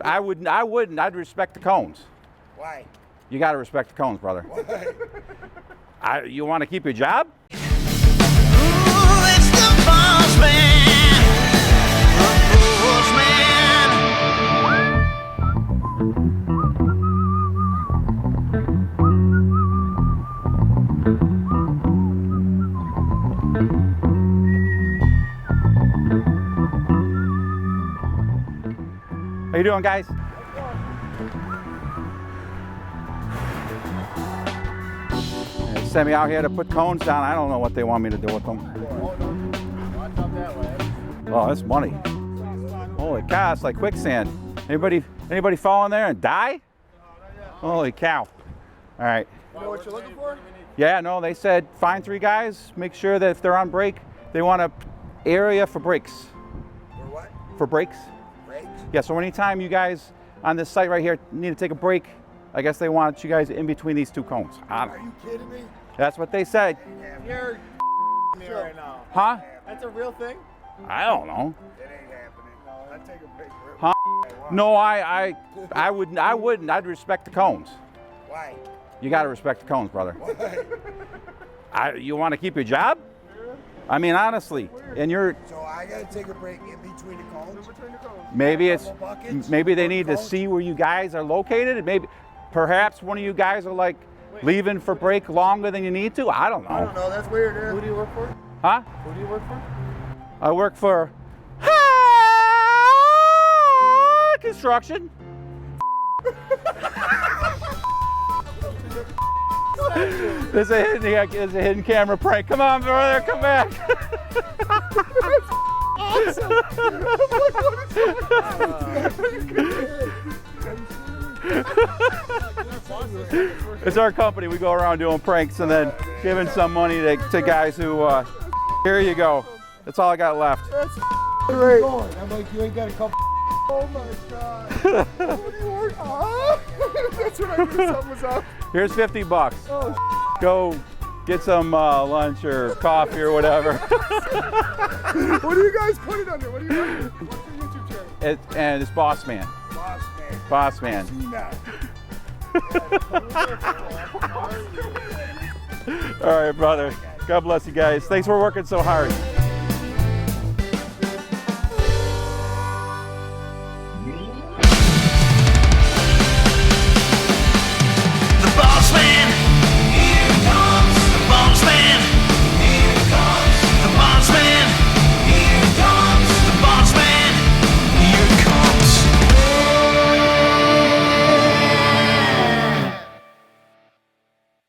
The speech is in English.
I wouldn't. I'd respect the cones. Why? You got to respect the cones, brother. Why? You want to keep your job? Ooh, it's the Bossman. How you doing, guys? They sent me out here to put cones down. I don't know what they want me to do with them. Oh, that's money. Holy cow, it's like quicksand. Anybody fall in there and die? Holy cow. All right. You know what you're looking for? Yeah, no, they said find 3 guys, make sure that if they're on break, they want an area for breaks. For what? For breaks? Breaks? Yeah, so anytime you guys on this site right here need to take a break, I guess they want you guys in between these 2 cones. Are you kidding me? That's what they said. You're me right now. Huh? That's a real thing? I don't know. It ain't happening. I'd take a break. Huh? No, I wouldn't. I'd respect the cones. Why? You got to respect the cones, brother. Why? You want to keep your job? I mean, honestly, and you're So I gotta take a break in between the cones? maybe they need to see where you guys are located. Maybe, perhaps one of you guys are like leaving for break longer than you need to. I don't know. I don't know, that's weird. Who do you work for? Huh? Who do you work for? I work for construction. There's a hidden camera prank. Come on, brother, come back. It's our company. We go around doing pranks and then giving some money to guys who. Here you go. That's all I got left. That's great. I'm like, you ain't got a couple. Oh my God. What do you work? That's what I knew something was up. Here's $50. Oh, Go get some lunch or coffee or whatever. what are you guys putting under? What are you doing? What's your YouTube channel? And it's Bossman. Bossman. Bossman. See that. All right, brother. God bless you guys. Thanks for working so hard.